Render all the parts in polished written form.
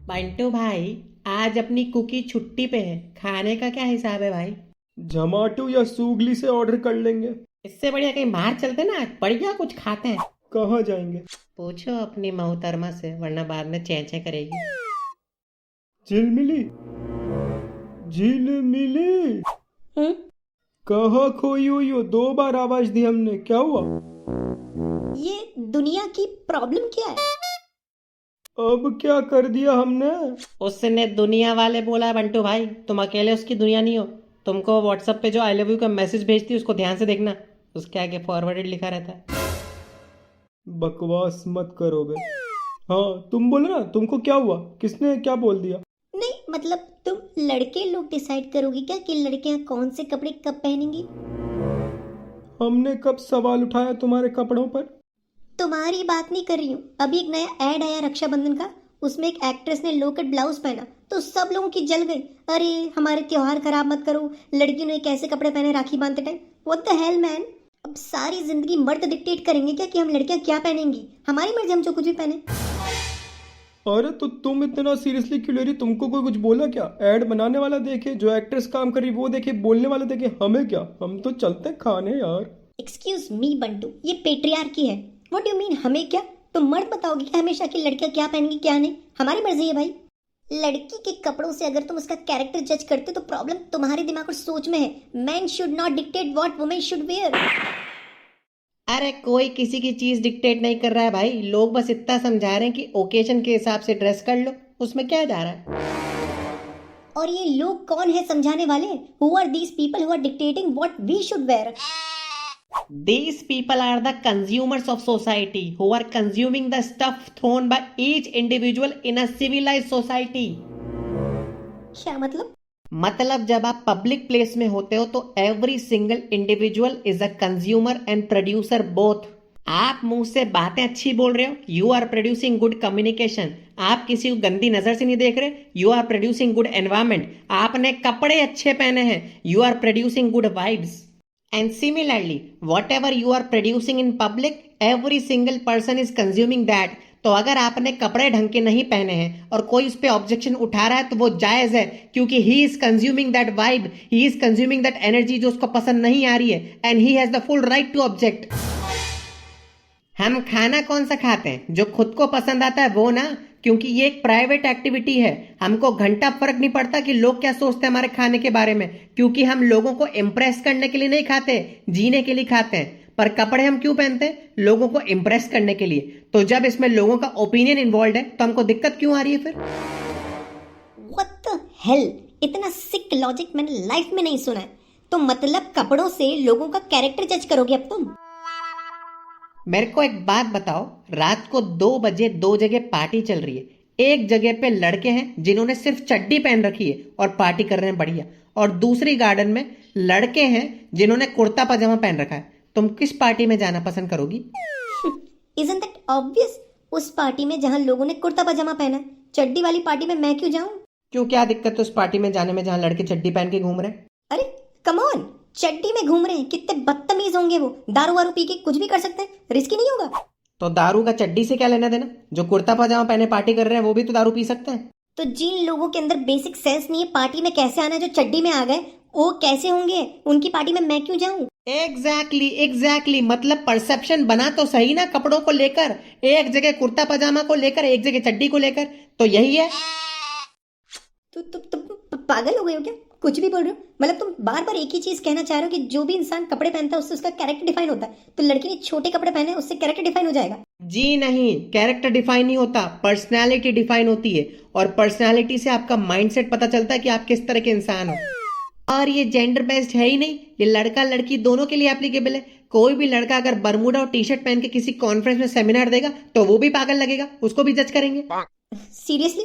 बंटू भाई, आज अपनी कुकी छुट्टी पे है। खाने का क्या हिसाब है भाई? जोमाटो या सूगली से ऑर्डर कर लेंगे। इससे बढ़िया कहीं बाहर चलते ना, बढ़िया कुछ खाते हैं। कहाँ जाएंगे? पूछो अपनी मोहतरमा से, वरना बाद में चेंचे करेगी। झिलमिली, झिलमिली, हम्म। कहाँ खोई हुई हो? 2 बार आवाज दी हमने, क्या हुआ? ये दुनिया की प्रॉब्लम क्या है? अब क्या कर दिया हमने? उसने दुनिया वाले बोला है बंटू भाई, तुम अकेले उसकी दुनिया नहीं हो। तुमको व्हाट्सएप पे जो आई लव यू का मैसेज भेजती है उसको ध्यान से देखना, उसके आगे फॉरवर्डेड लिखा रहता है। बकवास मत करो बे। हाँ, तुम बोलो ना, तुमको क्या हुआ? किसने क्या बोल दिया? नहीं मतलब तुम लड़के लोग डिसाइड करोगे क्या कि लड़कियां कौन से कपड़े कब पहनेंगी? हमने कब सवाल उठाया तुम्हारे कपड़ों पर? तुम्हारी बात नहीं कर रही हूँ। अभी एक नया ऐड आया रक्षाबंधन का, उसमें एक एक्ट्रेस ने लो कट ब्लाउज पहना तो सब लोगों की जल गई। अरे हमारे त्योहार खराब मत करो, लड़कियों ने कैसे कपड़े पहने राखी बांधते time. What the hell man. अब सारी जिंदगी मर्द डिक्टेट करेंगे क्या कि हम लड़कियां क्या पहनेंगी? हमारी मर्जी, हम जो कुछ भी पहने। अरे तो तुम इतना सीरियसली क्यों ले रही? तुमको कोई कुछ बोला क्या? ऐड बनाने वाला देखे, जो एक्ट्रेस काम कर रही वो देखे, बोलने वाला देखे, हमें क्या? हम तो चलते हैं खाने यार। एक्सक्यूज मी बंटू, ये पेट्रियार्की है। व्हाट डू मीन हमें क्या? तुम मर्द बताओगे कि हमेशा की लड़कियां क्या पहनेंगी क्या नहीं? हमारी मर्जी है भाई। लड़की के कपड़ों से अगर तुम उसका कैरेक्टर जज करते तो प्रॉब्लम तुम्हारे दिमाग और सोच में है। Man should not dictate what women should wear. अरे कोई किसी की चीज डिक्टेट नहीं कर रहा है भाई, लोग बस इतना समझा रहे हैं कि ओकेजन के हिसाब से ड्रेस कर लो, उसमें क्या जा रहा है? और ये लोग कौन है समझाने वाले? Who are these people who are dictating what we should wear? These people are the consumers of society who are consuming the stuff thrown by each individual in a civilized society. क्या मतलब? मतलब जब आप public place में होते हो तो every single individual is a consumer and producer both. आप मुंह से बातें अच्छी बोल रहे हो, you are producing good communication. आप किसी को गंदी नजर से नहीं देख रहे, you are producing good environment. आपने कपड़े अच्छे पहने हैं, you are producing good vibes. And similarly, whatever you are producing in public, every single person is consuming that. तो अगर आपने कपड़े ढंग के नहीं पहने हैं और कोई उस पर ऑब्जेक्शन उठा रहा है तो वो जायज है, क्योंकि he is consuming that vibe, he is consuming that energy जो उसको पसंद नहीं आ रही है, and he has the full right to object. हम खाना कौन सा खाते हैं? जो खुद को पसंद आता है वो ना, क्योंकि ये एक प्राइवेट एक्टिविटी है। हमको घंटा फर्क नहीं पड़ता कि लोग क्या सोचते हैं हमारे खाने के बारे में, क्योंकि हम लोगों को इम्प्रेस करने के लिए नहीं खाते, जीने के लिए खाते हैं। पर कपड़े हम क्यों पहनते हैं? लोगों को इम्प्रेस करने के लिए। तो जब इसमें लोगों का ओपिनियन इन्वॉल्व है तो हमको दिक्कत क्यों आ रही है फिर? What the hell. इतना सिक लॉजिक मैंने लाइफ में नहीं सुना है। तो मतलब कपड़ों से लोगों का कैरेक्टर जज करोगे अब तुम? मेरे को एक बात बताओ, रात को 2 बजे 2 जगह पार्टी चल रही है। एक जगह पे लड़के हैं जिन्होंने सिर्फ चड्डी पहन रखी है और पार्टी कर रहे हैं बढ़िया, और दूसरी गार्डन में लड़के हैं जिन्होंने कुर्ता पजामा पहन रखा है। तुम किस पार्टी में जाना पसंद करोगी? Isn't that obvious? उस पार्टी में जहां लोगों ने कुर्ता पजामा पहना है। चड्डी वाली पार्टी में मैं क्यों जाऊं? क्यों, क्या दिक्कत है उस पार्टी में जाने में जहां लड़के चड्डी पहन के घूम रहे हैं? अरे कम ऑन, चड्डी में घूम रहे हैं, कितने बदतमीज होंगे वो। दारू वारू पी के कुछ भी कर सकते हैं, रिस्की नहीं होगा? तो दारू का चड्डी से क्या लेना देना? जो कुर्ता पजामा पहने पार्टी कर रहे हैं वो भी तो दारू पी सकते हैं। तो जिन लोगों के अंदर बेसिक सेंस नहीं है पार्टी में कैसे आना है, जो चड्डी में आ गए वो कैसे होंगे? उनकी पार्टी में मैं क्यों जाऊं? एग्जैक्टली मतलब परसेप्शन बना तो सही ना कपड़ों को लेकर। एक जगह कुर्ता पजामा को लेकर, एक जगह चड्डी को लेकर, तो यही है। तो तुम पागल हो गए हो क्या? कुछ भी बोल रहे हो। मतलब तुम बार बार एक ही चीज कहना चाह रहे हो कि जो भी इंसान कपड़े पहनता है उससे उसका कैरेक्टर डिफाइन होता है। तो लड़की ने छोटे कपड़े पहने उससे कैरेक्टर डिफाइन हो जाएगा? जी नहीं, कैरेक्टर डिफाइन नहीं होता, पर्सनालिटी डिफाइन होती है। और पर्सनालिटी से आपका माइंडसेट पता चलता है कि आप किस तरह के इंसान हो। और ये जेंडर बेस्ड है ही नहीं, ये लड़का लड़की दोनों के लिए एप्लीकेबल है। कोई भी लड़का अगर बरमूडा और टी शर्ट पहन के किसी कॉन्फ्रेंस में सेमिनार देगा तो वो भी पागल लगेगा, उसको भी जज करेंगे। सीरियसली?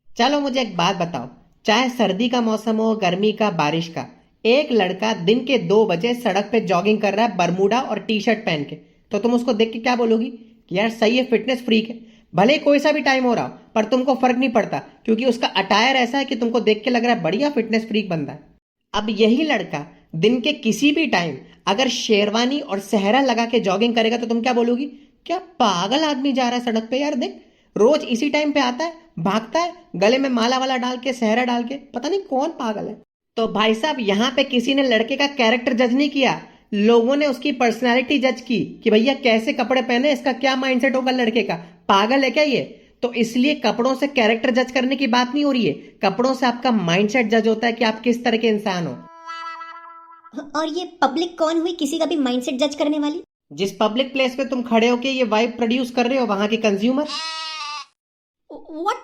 चलो मुझे एक बात बताओ, चाहे सर्दी का मौसम हो, गर्मी का, बारिश का, एक लड़का दिन के 2 बजे सड़क पे जॉगिंग कर रहा है बरमूडा और टी शर्ट पहन के, तो तुम उसको देख के क्या बोलोगी? कि यार सही है, फिटनेस फ्रीक है। भले कोई सा भी टाइम हो रहा हो, पर तुमको फर्क नहीं पड़ता, क्योंकि उसका अटायर ऐसा है कि तुमको देख के लग रहा है बढ़िया फिटनेस फ्रीक बंदा है। अब यही लड़का दिन के किसी भी टाइम अगर शेरवानी और सेहरा लगा के जॉगिंग करेगा तो तुम क्या बोलोगी? क्या पागल आदमी जा रहा है सड़क पे, यार देख रोज इसी टाइम पे आता है, भागता है, गले में माला वाला डाल के, सहरा डाल के, पता नहीं कौन पागल है। तो भाई साहब यहाँ पे किसी ने लड़के का कैरेक्टर जज नहीं किया, लोगों ने उसकी पर्सनालिटी जज की कि भैया कैसे कपड़े पहने, इसका क्या माइंडसेट होगा लड़के का, पागल है क्या ये। तो इसलिए कपड़ों से कैरेक्टर जज करने की बात नहीं हो रही है, कपड़ों से आपका माइंडसेट जज होता है कि आप किस तरह के इंसान हो। और ये पब्लिक कौन हुई किसी का भी माइंडसेट जज करने वाली? जिस पब्लिक प्लेस पे तुम खड़े होके ये वाइब प्रोड्यूस कर रहे हो, वहां के कंज्यूमर। What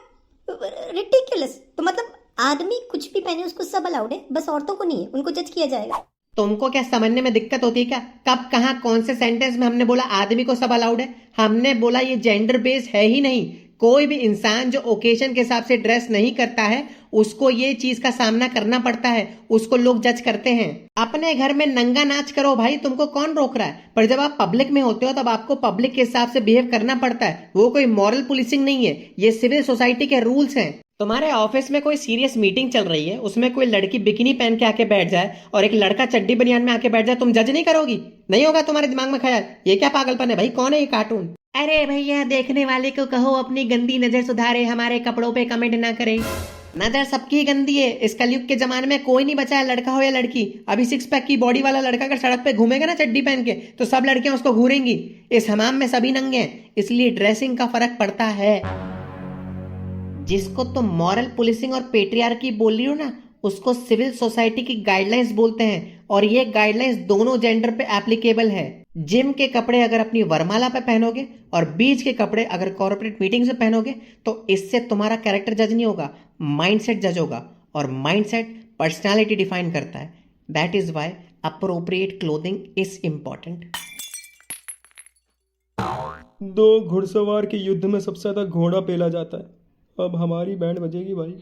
ridiculous. तो मतलब आदमी कुछ भी पहने उसको सब अलाउड है, बस औरतों को नहीं है, उनको जज किया जाएगा। तुमको क्या समझने में दिक्कत होती है क्या? कब कहां कौन से सेंटेंस में हमने बोला आदमी को सब अलाउड है? हमने बोला ये जेंडर बेस्ड है ही नहीं। कोई भी इंसान जो ओकेशन के हिसाब से ड्रेस नहीं करता है उसको ये चीज का सामना करना पड़ता है, उसको लोग जज करते हैं। अपने घर में नंगा नाच करो भाई, तुमको कौन रोक रहा है, पर जब आप पब्लिक में होते हो तब आपको पब्लिक के हिसाब से बिहेव करना पड़ता है। वो कोई मॉरल पुलिसिंग नहीं है, ये सिविल सोसाइटी के रूल्स हैं। तुम्हारे ऑफिस में कोई सीरियस मीटिंग चल रही है, उसमें कोई लड़की बिकिनी पहन के आके बैठ जाए और एक लड़का चड्डी बनियान में आके बैठ जाए, तुम जज नहीं करोगी? नहीं होगा तुम्हारे दिमाग में ख्याल ये क्या पागलपन है भाई, कौन है ये कार्टून? अरे भैया देखने वाले को कहो अपनी गंदी नजर सुधारे, हमारे कपड़ों पे कमेंट ना करे। नजर सबकी गंदी है, इस कलयुग के जमाने में कोई नहीं बचा है, लड़का हो या लड़की। अभी 6 पैक की बॉडी वाला लड़का अगर सड़क पे घूमेगा ना चड्डी पहन के, तो सब लड़कियां उसको घूरेंगी। इस हमाम में सभी नंगे हैं, इसलिए ड्रेसिंग का फर्क पड़ता है। जिसको तुम मॉरल पुलिसिंग और पेट्रियार्की बोल रही हो ना, उसको सिविल सोसाइटी की गाइडलाइंस बोलते हैं, और ये गाइडलाइंस दोनों जेंडर पे एप्लीकेबल है। जिम के कपड़े अगर अपनी वरमाला पे पहनोगे और बीच के कपड़े अगर कॉर्पोरेट मीटिंग से पहनोगे तो इससे तुम्हारा कैरेक्टर जज नहीं होगा, माइंडसेट जज होगा, और माइंडसेट पर्सनालिटी डिफाइन करता है। That is why appropriate clothing is important. 2 घुड़सवार के युद्ध में सबसे ज्यादा घोड़ा पेला जाता है। अब हमारी बैंड बजेगी भाई।